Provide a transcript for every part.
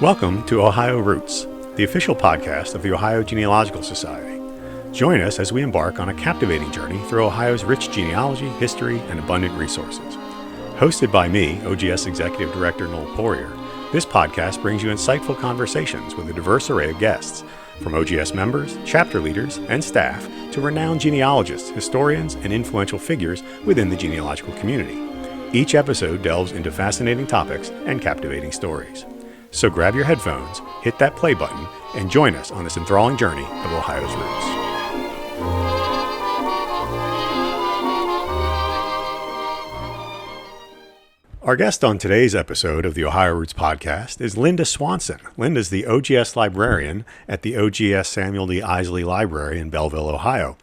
Welcome to Ohio Roots, the official podcast of the Ohio Genealogical Society. Join us as we embark on a captivating journey through Ohio's rich genealogy, history, and abundant resources. Hosted by me, OGS Executive Director Noel Poirier, this podcast brings you insightful conversations with a diverse array of guests, from OGS members, chapter leaders, and staff to renowned genealogists, historians, and influential figures within the genealogical community. Each episode delves into fascinating topics and captivating stories. So grab your headphones, hit that play button, and join us on this enthralling journey of Ohio's roots. Our guest on today's episode of the Ohio Roots podcast is Linda Swanson. Linda's the OGS Librarian at the OGS Samuel D. Isley Library in Belleville, Ohio.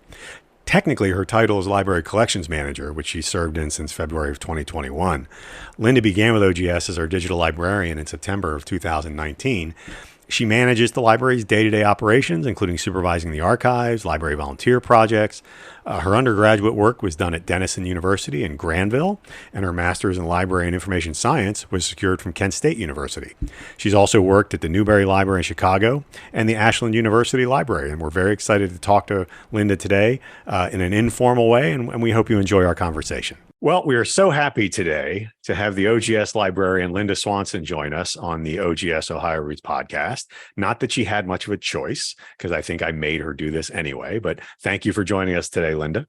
Technically, her title is Library Collections Manager, which she served in since February of 2021. Linda began with OGS as our Digital Librarian in September of 2019. She manages the library's day-to-day operations, including supervising the archives, library volunteer projects. Her undergraduate work was done at Denison University in Granville, and her master's in library and information science was secured from Kent State University. She's also worked at the Newberry Library in Chicago and the Ashland University Library, and we're very excited to talk to Linda today in an informal way, and we hope you enjoy our conversation. Well, we are so happy today to have the OGS librarian Linda Swanson join us on the OGS Ohio Roots podcast. Not that she had much of a choice, because I think I made her do this anyway, but thank you for joining us today, Linda.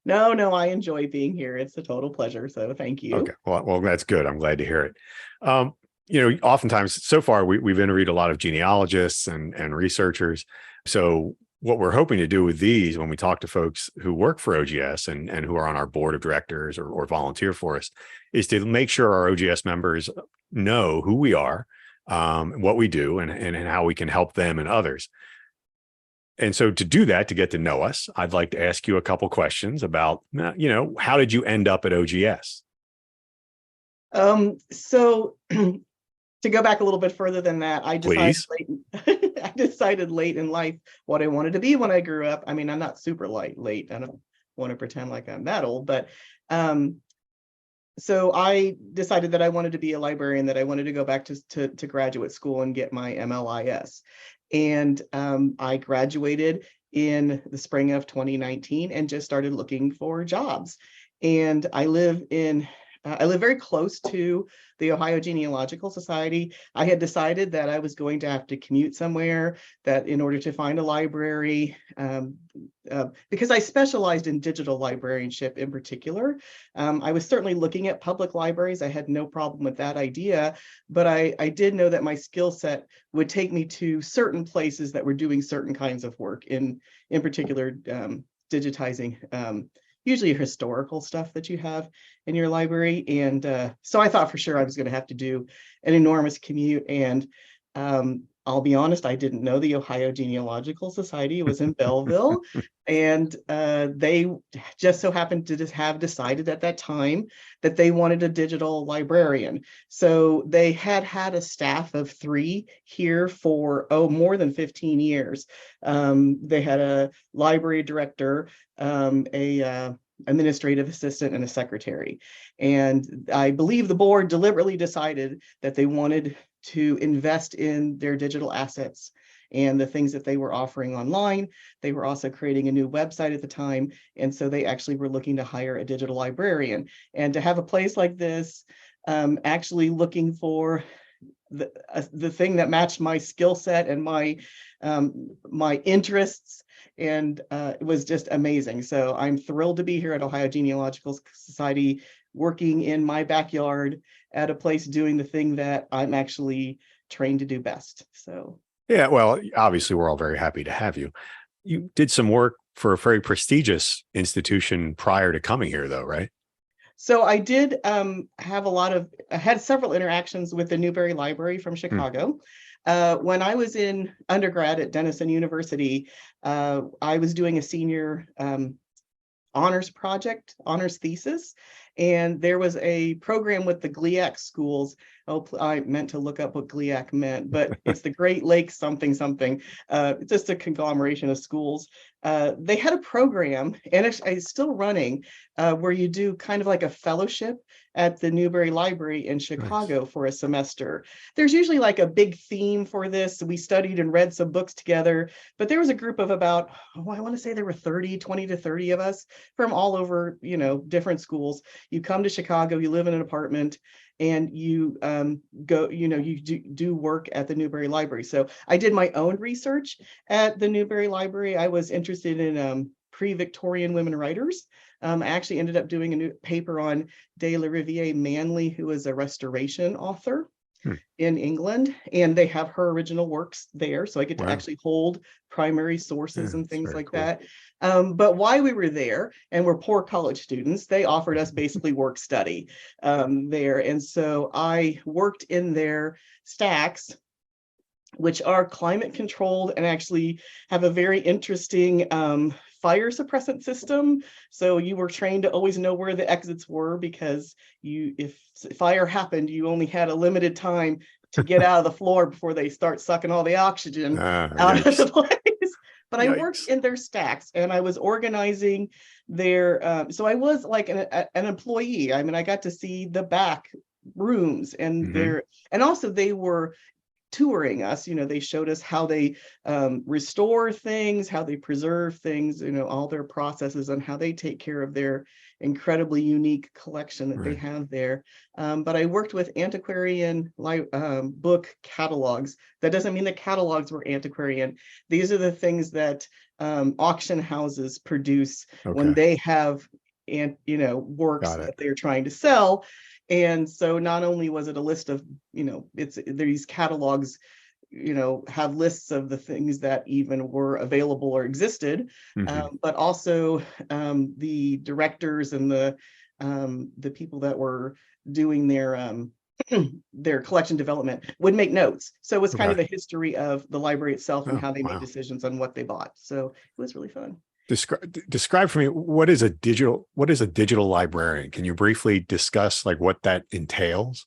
No, I enjoy being here. It's a total pleasure. So thank you. Okay, well, that's good. I'm glad to hear it. Oftentimes so far we've interviewed a lot of genealogists and researchers. So what we're hoping to do with these, when we talk to folks who work for OGS and who are on our board of directors or volunteer for us, is to make sure our OGS members know who we are, what we do, and how we can help them and others. And so to do that, to get to know us, I'd like to ask you a couple questions about, how did you end up at OGS? So to go back a little bit further than that, I decided late in life what I wanted to be when I grew up. I mean, I'm not super late. I don't want to pretend like I'm that old, but so I decided that I wanted to be a librarian, that I wanted to go back to graduate school and get my MLIS. And I graduated in the spring of 2019 and just started looking for jobs. And I live very close to the Ohio Genealogical Society. I had decided that I was going to have to commute somewhere, that in order to find a library, because I specialized in digital librarianship in particular. I was certainly looking at public libraries. I had no problem with that idea, but I did know that my skill set would take me to certain places that were doing certain kinds of work, in particular digitizing usually historical stuff that you have in your library. And so I thought for sure I was going to have to do an enormous commute. And I'll be honest, I didn't know the Ohio Genealogical Society was in Belleville. And they just so happened to just have decided at that time that they wanted a digital librarian. So they had a staff of 3 here for, more than 15 years. They had a library director, a administrative assistant, and a secretary. And I believe the board deliberately decided that they wanted to invest in their digital assets and the things that they were offering online. They were also creating a new website at the time. And so they actually were looking to hire a digital librarian. And to have a place like this, actually looking for the thing that matched my skill set and my interests, and it was just amazing. So I'm thrilled to be here at Ohio Genealogical Society, working in my backyard at a place doing the thing that I'm actually trained to do best. So Yeah, well, obviously we're all very happy to have you. You did some work for a very prestigious institution prior to coming here, though, right? So I did I had several interactions with the Newberry Library from Chicago. When I was in undergrad at Denison University, I was doing a senior honors thesis. And there was a program with the GLIAC schools. Oh, I meant to look up what GLIAC meant, but it's the Great Lakes something something. Just a conglomeration of schools. They had a program, and it's still running, where you do kind of like a fellowship at the Newberry Library in Chicago for a semester. There's usually like a big theme for this. We studied and read some books together, but there was a group of about, I want to say there were 20 to 30 of us from all over, different schools. You come to Chicago, you live in an apartment, and you go, you do work at the Newberry Library. So I did my own research at the Newberry Library. I was interested in pre-Victorian women writers. I actually ended up doing a new paper on de la Riviere Manley, who was a restoration author in England, and they have her original works there. So I get to actually hold primary sources and things like that. But while we were there, and we're poor college students, they offered us basically work study there. And so I worked in their stacks, which are climate controlled and actually have a very interesting fire suppressant system. So you were trained to always know where the exits were, because if fire happened, you only had a limited time to get out of the floor before they start sucking all the oxygen out of the place. But I worked in their stacks, and I was organizing their, so I was like an employee. I mean, I got to see the back rooms and and also they were touring us. They showed us how they restore things, how they preserve things, all their processes, and how they take care of their incredibly unique collection that they have there. But I worked with antiquarian book catalogs. That doesn't mean the catalogs were antiquarian. These are the things that auction houses produce when they have works that they're trying to sell. And so not only was it a list of, these catalogs, have lists of the things that even were available or existed, but also the directors and the people that were doing their collection development would make notes. So it was kind of a history of the library itself and how they made decisions on what they bought. So it was really fun. Describe for me, what is a digital librarian? Can you briefly discuss like what that entails?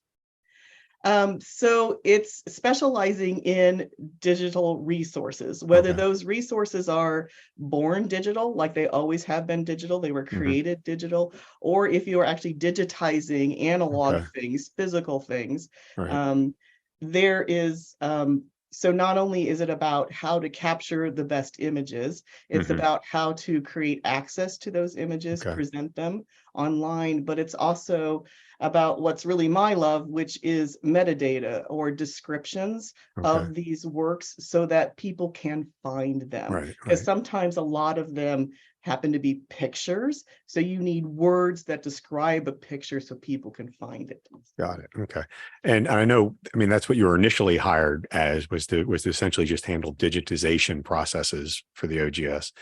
So it's specializing in digital resources, whether those resources are born digital, like they always have been digital, they were created digital, or if you are actually digitizing analog things, physical things. There is so not only is it about how to capture the best images, it's about how to create access to those images, present them online, but it's also about what's really my love, which is metadata or descriptions of these works so that people can find them. Because sometimes a lot of them happen to be pictures. So you need words that describe a picture so people can find it. Got it. Okay. And I know, that's what you were initially hired as, was to essentially just handle digitization processes for the OGS.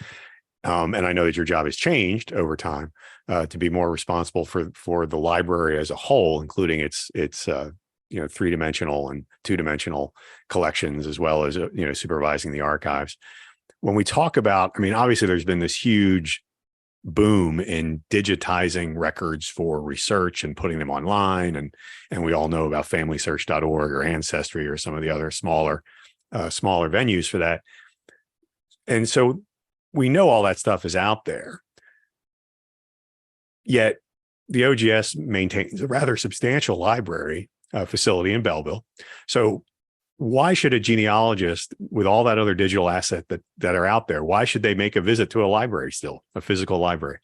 And I know that your job has changed over time to be more responsible for the library as a whole, including its 3-dimensional and 2-dimensional collections, as well as supervising the archives. When we talk about, obviously there's been this huge boom in digitizing records for research and putting them online, and we all know about FamilySearch.org or Ancestry or some of the other smaller venues for that. And so we know all that stuff is out there, yet the OGS maintains a rather substantial library facility in Belleville. So why should a genealogist, with all that other digital asset that are out there, why should they make a visit to a library still, a physical library?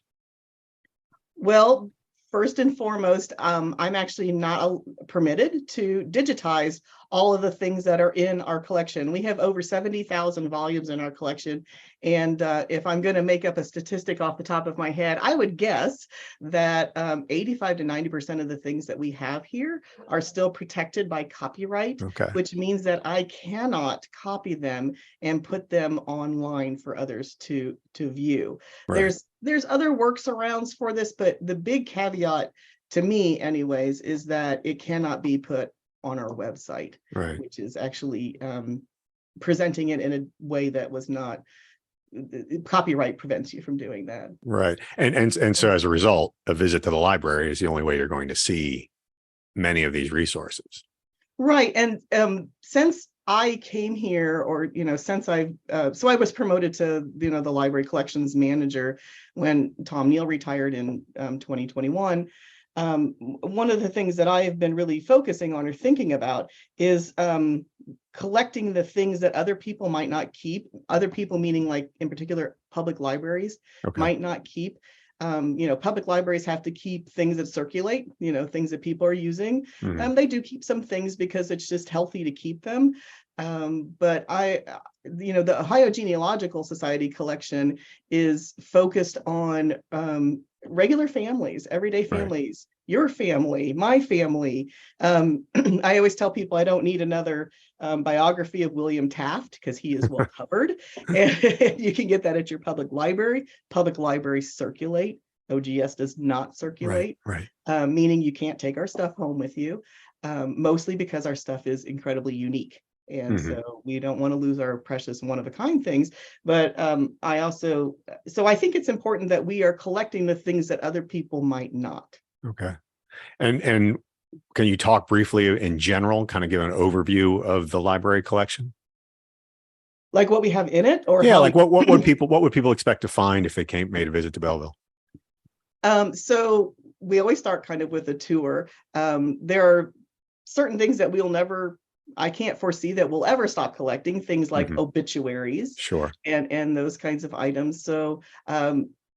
Well, first and foremost, I'm actually not permitted to digitize all of the things that are in our collection. We have over 70,000 volumes in our collection. And if I'm going to make up a statistic off the top of my head, I would guess that 85 to 90% of the things that we have here are still protected by copyright, which means that I cannot copy them and put them online for others to view. There's other workarounds for this, but the big caveat to me anyways is that it cannot be put on our website, which is actually presenting it in a way that was not copyright prevents you from doing that. Right. And so as a result, a visit to the library is the only way you're going to see many of these resources. Right. And since I came here, or, since so I was promoted to, the library collections manager when Tom Neal retired in 2021. One of the things that I have been really focusing on or thinking about is collecting the things that other people might not keep. Other people, meaning like in particular public libraries, might not keep. Public libraries have to keep things that circulate, things that people are using. They do keep some things because it's just healthy to keep them. But the Ohio Genealogical Society collection is focused on regular families, everyday families, your family, my family. I always tell people I don't need another biography of William Taft because he is well covered. And you can get that at your public library. Public libraries circulate. OGS does not circulate, meaning you can't take our stuff home with you, mostly because our stuff is incredibly unique. And so we don't want to lose our precious one-of-a-kind things. But so I think it's important that we are collecting the things that other people might not. Okay. And can you talk briefly in general, kind of give an overview of the library collection? Like what we have in it? Or like what would people expect to find if they made a visit to Belleville? So we always start kind of with a tour. There are certain things that I can't foresee that we'll ever stop collecting, things like obituaries, and those kinds of items. So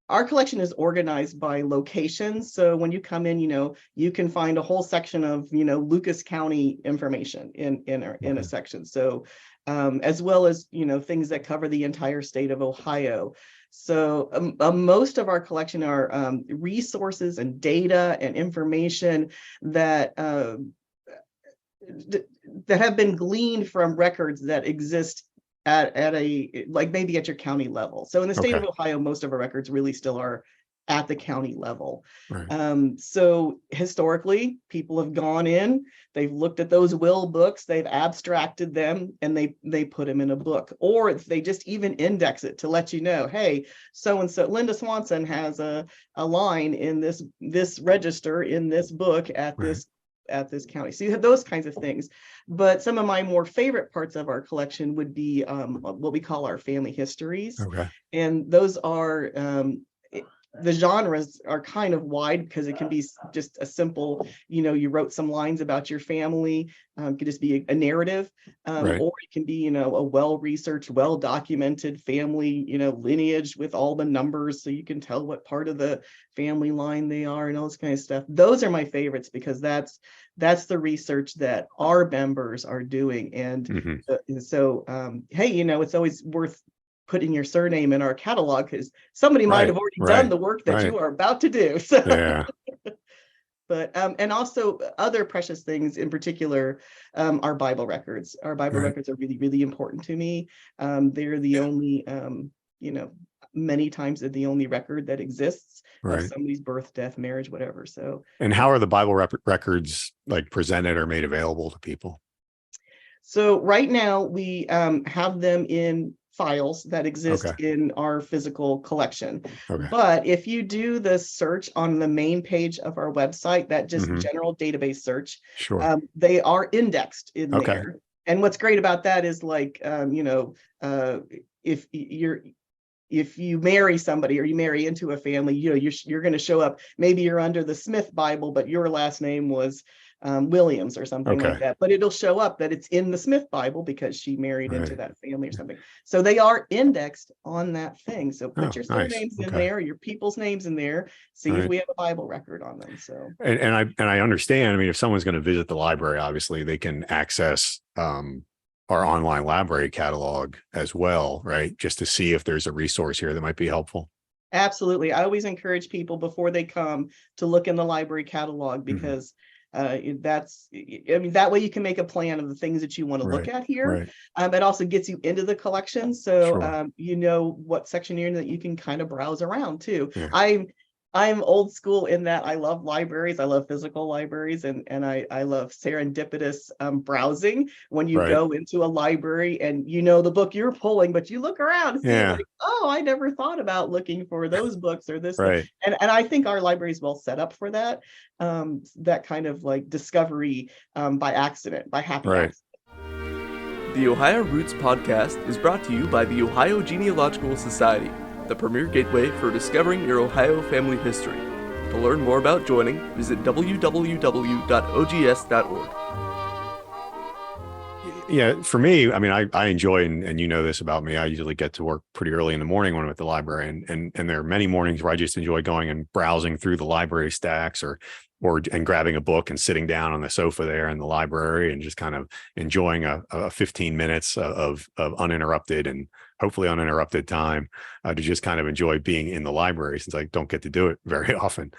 our collection is organized by location. So when you come in, you can find a whole section of, Lucas County information in a section. So as well as, things that cover the entire state of Ohio. So most of our collection are resources and data and information that have been gleaned from records that exist at a, like maybe at your county level. So in the state of Ohio, most of our records really still are at the county level. So historically, people have gone in, they've looked at those will books, they've abstracted them, and they put them in a book, or they just even index it to let you know, hey, so-and-so, Linda Swanson has a line in this register in this book at this county. So you have those kinds of things. But some of my more favorite parts of our collection would be what we call our family histories. And those are the genres are kind of wide because it can be just a simple, you wrote some lines about your family, could just be a narrative, or it can be, a well-researched, well-documented family, lineage with all the numbers so you can tell what part of the family line they are and all this kind of stuff. Those are my favorites because that's the research that our members are doing. And so, hey, it's always worth putting your surname in our catalog because somebody might have already done the work that you are about to do. So, but and also other precious things, in particular, our Bible records. Our Bible records are really, really important to me. They're the only, many times they're the only record that exists of somebody's birth, death, marriage, whatever. So, and how are the Bible records like presented or made available to people? So right now we have them in files that exist in our physical collection. But if you do the search on the main page of our website, that just general database search, they are indexed in there. And what's great about that is like, if you marry somebody or you marry into a family, you're going to show up. Maybe you're under the Smith Bible, but your last name was Williams or something like that. But it'll show up that it's in the Smith Bible because she married into that family or something. So they are indexed on that thing. So put your surnames in there, your people's names in there. See if we have a Bible record on them. So and I understand. I mean, if someone's going to visit the library, obviously they can access our online library catalog as well, right? Just to see if there's a resource here that might be helpful. Absolutely. I always encourage people before they come to look in the library catalog because that way you can make a plan of the things that you want to look at here. It also gets you into the collection. So, what section you're in that you can kind of browse around too. I'm old school in that I love libraries. I love physical libraries, and I love serendipitous browsing. When you Right. go into a library and you know the book you're pulling, but you look around and see Yeah. like, oh, I never thought about looking for those books or this. Right. And I think our library is well set up for that. That kind of like discovery by accident, by happy Right. accident. The Ohio Roots podcast is brought to you by the Ohio Genealogical Society, the premier gateway for discovering your Ohio family history. To learn more about joining, visit www.ogs.org. Yeah, for me, I mean, I enjoy, and you know this about me, I usually get to work pretty early in the morning when I'm at the library. And there are many mornings where I just enjoy going and browsing through the library stacks and grabbing a book and sitting down on the sofa there in the library and just kind of enjoying a 15 minutes of uninterrupted and hopefully uninterrupted time to just kind of enjoy being in the library, since I don't get to do it very often.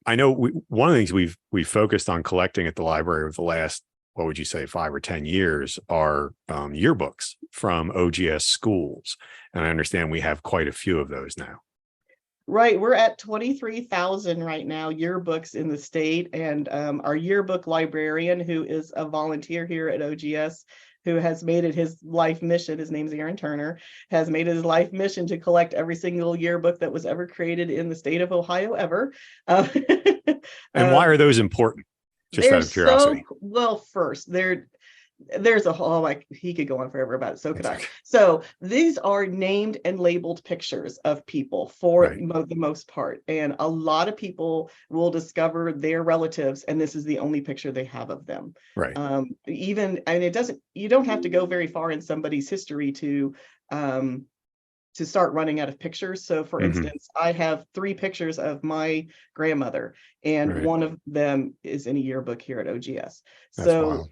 I know one of the things we've focused on collecting at the library over the last, what would you say, 5 or 10 years are yearbooks from OGS schools. And I understand we have quite a few of those now. Right, we're at 23,000 right now yearbooks in the state, and our yearbook librarian, who is a volunteer here at OGS, who has made it his life mission, his name's Aaron Turner, has made it his life mission to collect every single yearbook that was ever created in the state of Ohio ever. And why are those important? Just out of curiosity. Well, first, there's a whole, like, he could go on forever about it. So could I. So these are named and labeled pictures of people for the most part. And a lot of people will discover their relatives, and this is the only picture they have of them. Right. You don't have to go very far in somebody's history to start running out of pictures. So for instance, I have 3 pictures of my grandmother, and one of them is in a yearbook here at OGS. So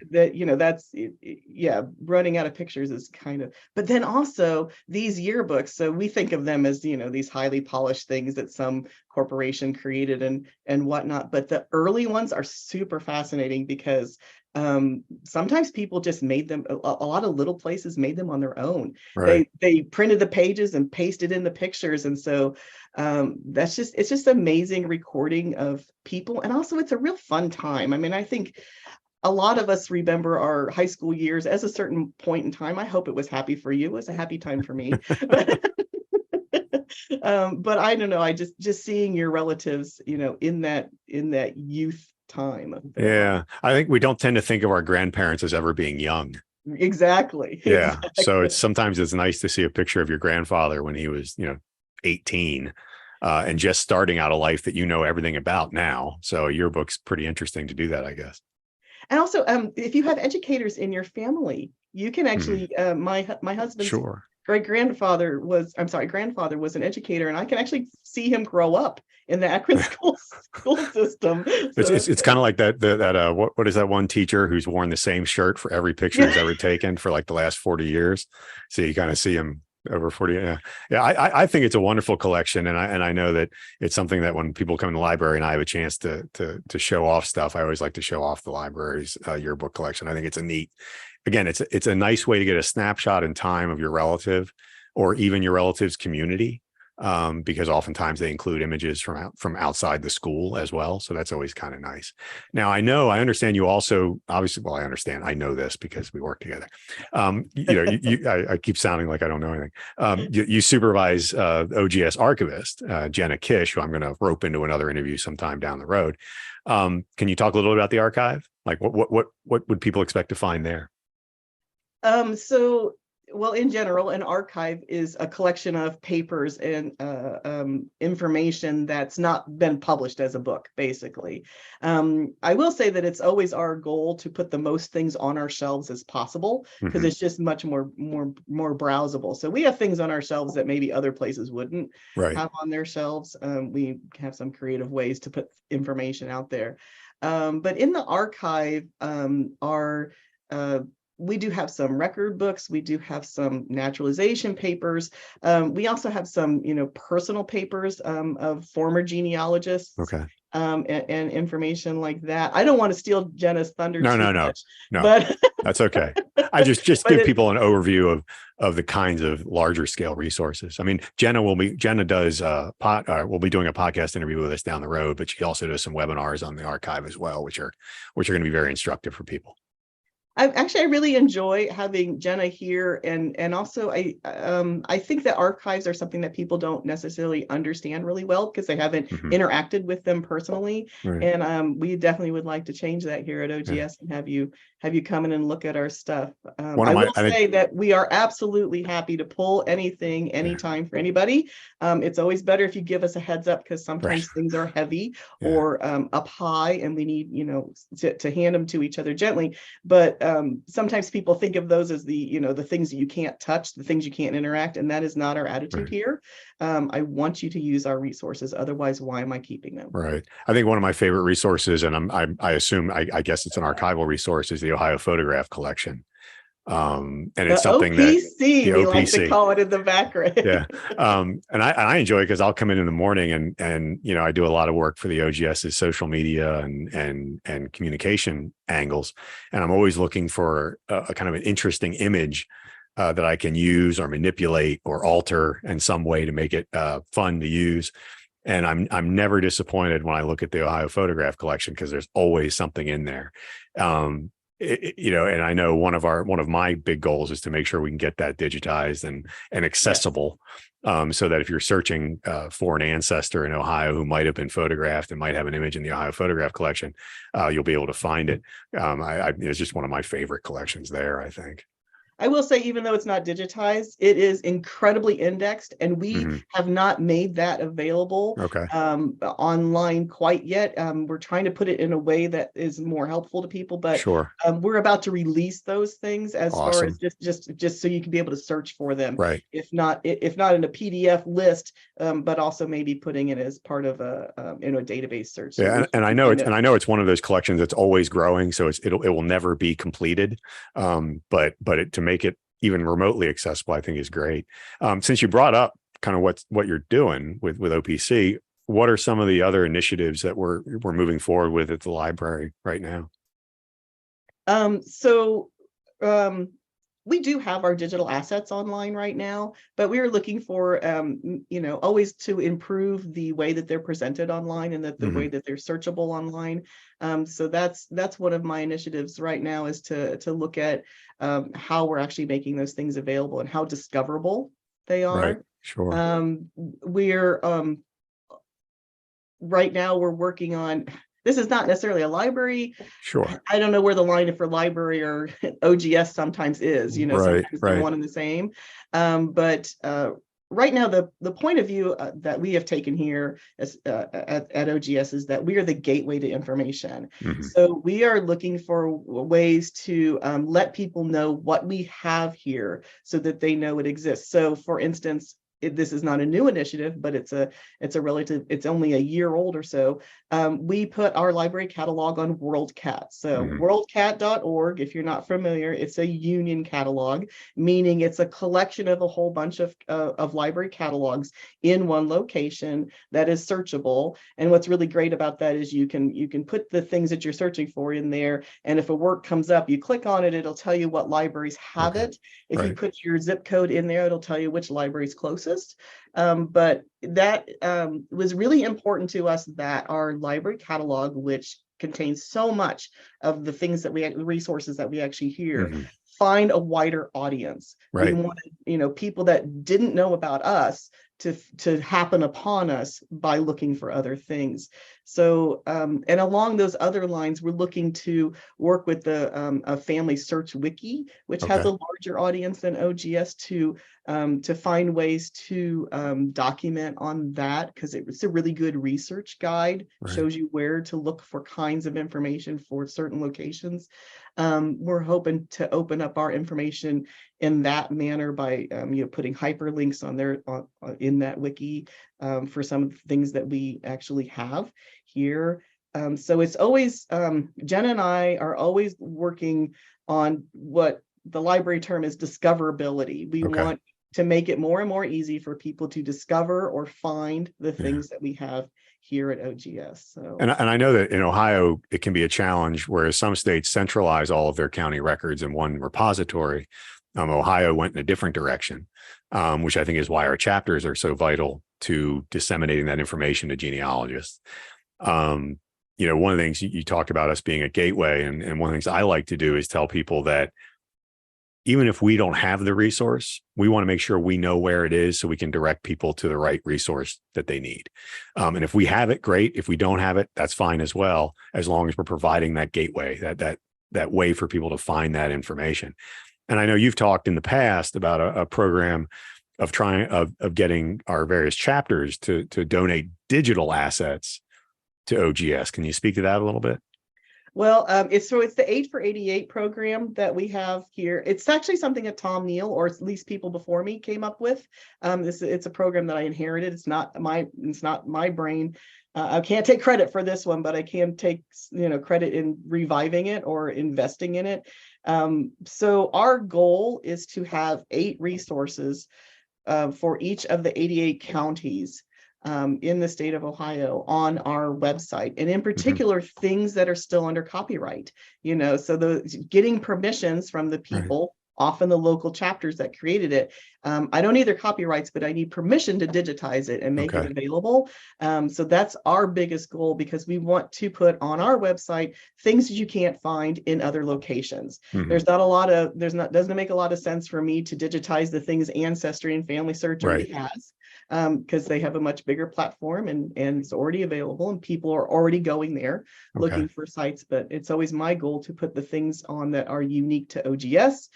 running out of pictures is kind of, but then also these yearbooks, so we think of them as, these highly polished things that some corporation created and whatnot. But the early ones are super fascinating because sometimes people just made them, a lot of little places made them on their own. They printed the pages and pasted in the pictures, and so it's just amazing recording of people. And also it's a real fun time. I mean, I think a lot of us remember our high school years as a certain point in time. I hope it was happy for you. It was a happy time for me. But I don't know, I just seeing your relatives, in that youth time. Yeah, I think we don't tend to think of our grandparents as ever being young. Exactly. Yeah. So sometimes it's nice to see a picture of your grandfather when he was, 18, and just starting out a life that you know everything about now. So your book's pretty interesting to do that, I guess. And also, if you have educators in your family, you can actually, my husband's grandfather was an educator, and I can actually see him grow up in the Akron school system. So it's kind of like that what is that one teacher who's worn the same shirt for every picture he's ever taken for like the last 40 years. So you kind of see him over 40. Yeah. I think it's a wonderful collection, and I know that it's something that when people come to the library and I have a chance to show off stuff, I always like to show off the library's yearbook collection. I think it's it's a nice way to get a snapshot in time of your relative or even your relative's community, because oftentimes they include images from outside the school as well. So that's always kind of nice. Now, I understand you also, obviously, well, I know this because we work together. I keep sounding like I don't know anything. You supervise OGS archivist, Jenna Kish, who I'm going to rope into another interview sometime down the road. Can you talk a little bit about the archive? Like what would people expect to find there? Well, in general, an archive is a collection of papers and information that's not been published as a book, basically. I will say that it's always our goal to put the most things on our shelves as possible, because it's just much more browsable. So we have things on our shelves that maybe other places wouldn't have on their shelves. We have some creative ways to put information out there. But in the archive we do have some record books. We do have some naturalization papers. We also have some, personal papers of former genealogists. Okay. and information like that. I don't want to steal Jenna's thunder No, too no, no, much, no. but That's okay. I just but give it, people an overview of the kinds of larger scale resources. I mean, Jenna does we'll be doing a podcast interview with us down the road, but she also does some webinars on the archive as well, which are going to be very instructive for people. I really enjoy having Jenna here, and also I think that archives are something that people don't necessarily understand really well because they haven't interacted with them personally. Right. And we definitely would like to change that here at OGS and have you come in and look at our stuff. I will say that we are absolutely happy to pull anything anytime for anybody. It's always better if you give us a heads up because sometimes things are heavy or up high and we need to hand them to each other gently. But sometimes people think of those as the things that you can't touch, the things you can't interact, and that is not our attitude here. I want you to use our resources. Otherwise, why am I keeping them? Right. I think one of my favorite resources, and I assume I guess it's an archival resource, is the Ohio Photograph Collection. And it's something OPC, that we like to call it in the background. Yeah. And I enjoy it because I'll come in the morning and I do a lot of work for the OGS's social media and communication angles. And I'm always looking for a kind of an interesting image that I can use or manipulate or alter in some way to make it fun to use. And I'm never disappointed when I look at the Ohio Photograph Collection because there's always something in there. And I know one of my big goals is to make sure we can get that digitized and accessible, so that if you're searching for an ancestor in Ohio who might have been photographed and might have an image in the Ohio Photograph Collection, you'll be able to find it. It's just one of my favorite collections there, I think. I will say, even though it's not digitized, it is incredibly indexed, and we have not made that available online quite yet. We're trying to put it in a way that is more helpful to people, but we're about to release those things as far as just so you can be able to search for them. Right. If not in a PDF list, but also maybe putting it as part of a database search. So and I know it's one of those collections that's always growing, so it will never be completed. But to make it even remotely accessible, I think is great. Since you brought up kind of what you're doing with OPC, what are some of the other initiatives that we're moving forward with at the library right now? We do have our digital assets online right now, but we are looking for, always to improve the way that they're presented online and that the way that they're searchable online. So that's one of my initiatives right now, is to look at how we're actually making those things available and how discoverable they are. Right. Sure. We're right now we're working on. This is not necessarily a library. Sure. I don't know where the line for library or OGS sometimes is, sometimes they're one and the same. But right now, the point of view that we have taken here at OGS is that we are the gateway to information. So we are looking for ways to let people know what we have here so that they know it exists. So for instance, this is not a new initiative, but it's only a year old or so. We put our library catalog on WorldCat. So worldcat.org, if you're not familiar, it's a union catalog, meaning it's a collection of a whole bunch of library catalogs in one location that is searchable. And what's really great about that is you can put the things that you're searching for in there. And if a work comes up, you click on it, it'll tell you what libraries have it. If you put your zip code in there, it'll tell you which library is closest. But that was really important to us, that our library catalog, which contains so much of the things that resources that we actually hear, find a wider audience. We wanted, people that didn't know about us to happen upon us by looking for other things. So, and along those other lines, we're looking to work with a family search wiki, which has a larger audience than OGS, to find ways to document on that, because it's a really good research guide, shows you where to look for kinds of information for certain locations. We're hoping to open up our information in that manner by putting hyperlinks on there in that wiki for some of the things that we actually have here. So it's always, Jenna and I are always working on what the library term is discoverability. We want to make it more and more easy for people to discover or find the things that we have here at OGS. So, and I know that in Ohio, it can be a challenge, whereas some states centralize all of their county records in one repository. Ohio went in a different direction, which I think is why our chapters are so vital to disseminating that information to genealogists. One of the things you talked about us being a gateway, and one of the things I like to do is tell people that even if we don't have the resource, we want to make sure we know where it is so we can direct people to the right resource that they need. And if we have it, great. If we don't have it, that's fine as well, as long as we're providing that gateway, that way for people to find that information. And I know you've talked in the past about a program of getting our various chapters to donate digital assets to OGS. Can you speak to that a little bit? Well, it's the 8 for 88 program that we have here. It's actually something that Tom Neal, or at least people before me, came up with. It's a program that I inherited. It's not my brain. I can't take credit for this one, but I can take credit in reviving it or investing in it. So our goal is to have 8 resources for each of the 88 counties in the state of Ohio on our website, and in particular, things that are still under copyright, so getting permissions from the people, often the local chapters that created it. I don't need their copyrights, but I need permission to digitize it and make it available. So that's our biggest goal, because we want to put on our website things that you can't find in other locations. Doesn't make a lot of sense for me to digitize the things Ancestry and Family Search already has, because they have a much bigger platform and it's already available and people are already going there looking for sites. But it's always my goal to put the things on that are unique to OGS,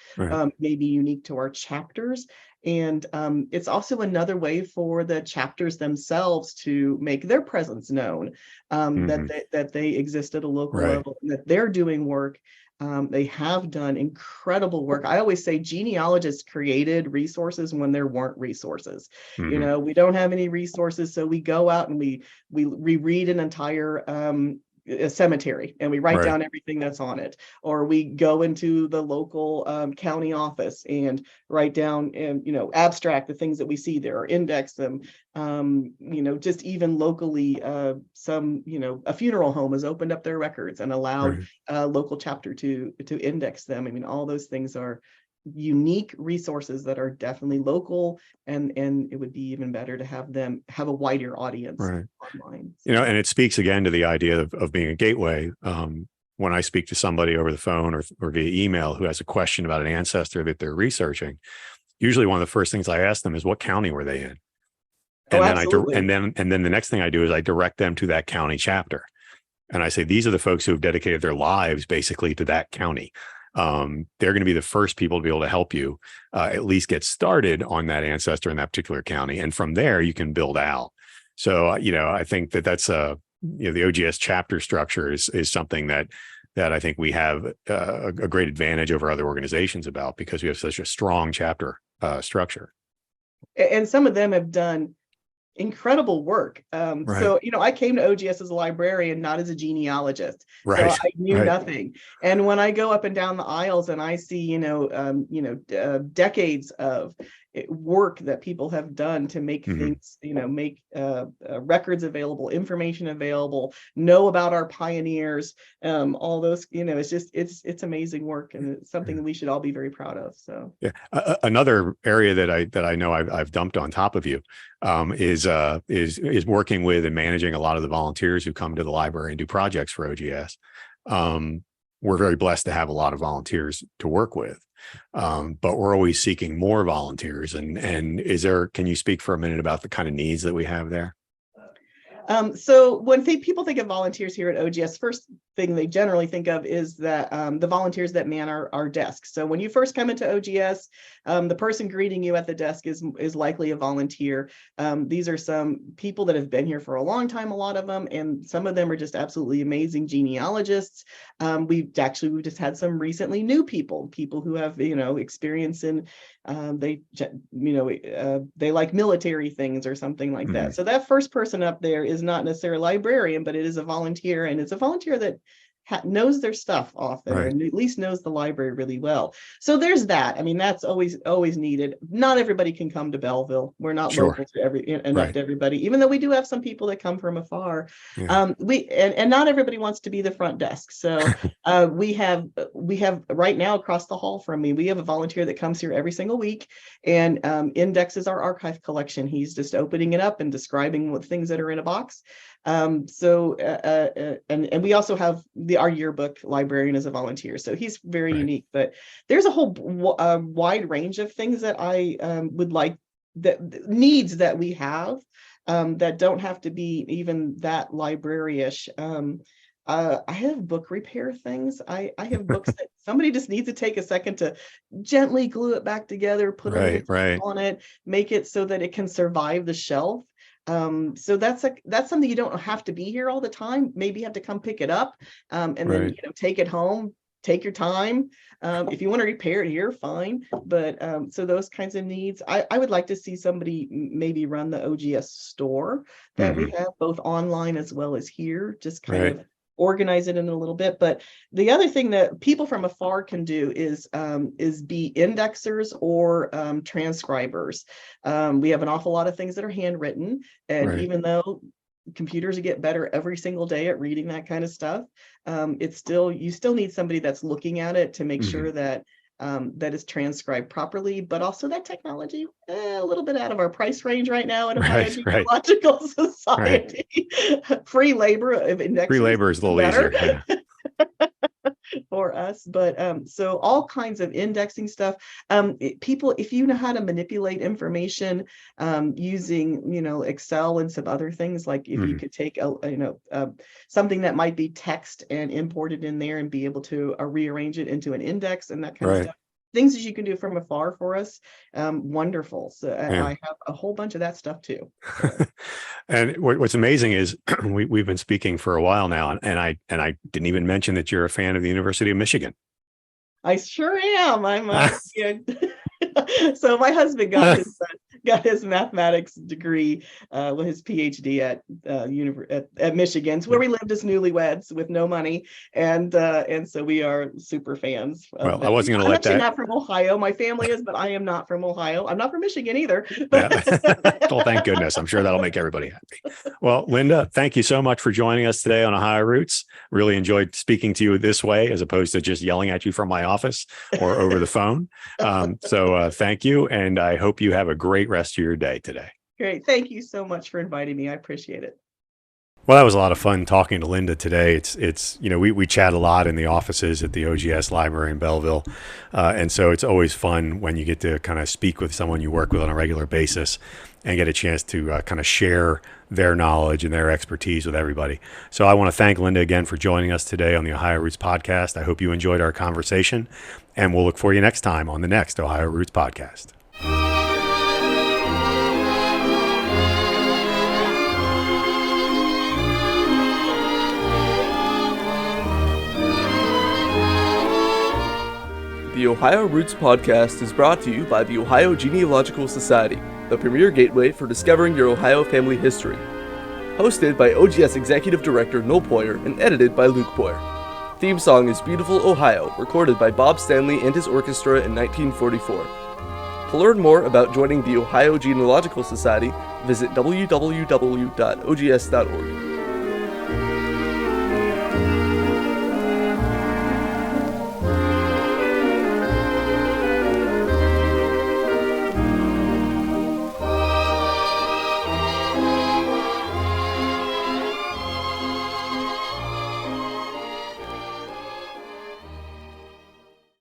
maybe unique to our chapters. And it's also another way for the chapters themselves to make their presence known, that they exist at a local level, and that they're doing work. They have done incredible work. I always say genealogists created resources when there weren't resources. We don't have any resources, so we go out and we read an entire a cemetery and we write down everything that's on it, or we go into the local county office and write down and abstract the things that we see there, or index them. Just even locally, a funeral home has opened up their records and allowed a local chapter to index them. I mean, all those things are unique resources that are definitely local, and it would be even better to have them have a wider audience online. And it speaks again to the idea of being a gateway. When I speak to somebody over the phone or via email who has a question about an ancestor that they're researching, usually one of the first things I ask them is, what county were they in? And then the next thing I do is I direct them to that county chapter, and I say, these are the folks who have dedicated their lives basically to that county. They're going to be the first people to be able to help you at least get started on that ancestor in that particular county. And from there, you can build out. So, I think that's the OGS chapter structure is something that I think we have a great advantage over other organizations about, because we have such a strong chapter structure. And some of them have done incredible work. So, I came to OGS as a librarian, not as a genealogist. So I knew nothing. And when I go up and down the aisles and I see, decades of work that people have done to make things, make records available, information available, know about our pioneers, all those, it's amazing work, and it's something that we should all be very proud of. So another area that I know I've dumped on top of you is working with and managing a lot of the volunteers who come to the library and do projects for OGS. We're very blessed to have a lot of volunteers to work with, but we're always seeking more volunteers. And can you speak for a minute about the kind of needs that we have there? So when people think of volunteers here at OGS, first thing they generally think of is that the volunteers that man our desks. So when you first come into OGS, the person greeting you at the desk is likely a volunteer. These are some people that have been here for a long time, a lot of them, and some of them are just absolutely amazing genealogists. We've just had some recently new people who have experience in they like military things or something like that. So that first person up there is not necessarily a librarian, but it is a volunteer, and it's a volunteer that knows their stuff often, Right. and at least knows the library really well. So there's that. I mean, that's always needed. Not everybody can come to Belleville. We're not Sure. local to enough Right. to everybody, even though we do have some people that come from afar. Yeah. And not everybody wants to be the front desk. So we have right now across the hall from me, we have a volunteer that comes here every single week and indexes our archive collection. He's just opening it up and describing what things that are in a box. And we also have our yearbook librarian as a volunteer, so he's very Right. unique. But there's a whole wide range of things that I would like, that needs that we have, that don't have to be even that library-ish. I have book repair things. I have books that somebody just needs to take a second to gently glue it back together, put a little Right. tape on it, make it so that it can survive the shelf. So that's something you don't have to be here all the time. Maybe you have to come pick it up, and then Right. take it home. Take your time. If you want to repair it here, fine. But so those kinds of needs, I would like to see somebody maybe run the OGS store that we have, both online as well as here, just kind Right. of organize it in a little bit. But the other thing that people from afar can do is be indexers or transcribers. We have an awful lot of things that are handwritten, and Right. even though computers get better every single day at reading that kind of stuff, you still need somebody that's looking at it to make sure that that is transcribed properly, but also that technology a little bit out of our price range right now at Ohio Right. Genealogical Society. Free labor of indexers Free labor is a little better. easier. Yeah. For us. But so all kinds of indexing stuff. People, if you know how to manipulate information using Excel and some other things, like if you could take something that might be text and import it in there and be able to rearrange it into an index and that kind of Right. stuff. Things that you can do from afar for us, wonderful. So Yeah. I have a whole bunch of that stuff too. And what's amazing is we've been speaking for a while now, and I didn't even mention that you're a fan of the University of Michigan. I sure am. So my husband got his mathematics degree, his PhD at Michigan's, where we lived as newlyweds with no money, and so we are super fans. Well, I wasn't going to I'm let actually that. not from Ohio. My family is, but I am not from Ohio. I'm not from Michigan either. Yeah. Well, thank goodness. I'm sure that'll make everybody happy. Well, Linda, thank you so much for joining us today on Ohio Roots. Really enjoyed speaking to you this way, as opposed to just yelling at you from my office or over the phone. So thank you. And I hope you have a great rest of your day today. Great. Thank you so much for inviting me. I appreciate it. Well, that was a lot of fun talking to Linda today. It's we chat a lot in the offices at the OGS Library in Belleville. And so it's always fun when you get to kind of speak with someone you work with on a regular basis and get a chance to kind of share their knowledge and their expertise with everybody. So I want to thank Linda again for joining us today on the Ohio Roots podcast. I hope you enjoyed our conversation, and we'll look for you next time on the next Ohio Roots podcast. The Ohio Roots podcast is brought to you by the Ohio Genealogical Society, the premier gateway for discovering your Ohio family history. Hosted by OGS Executive Director Noel Poirier and edited by Luke Poirier. Theme song is Beautiful Ohio, recorded by Bob Stanley and his orchestra in 1944. To learn more about joining the Ohio Genealogical Society, visit www.ogs.org.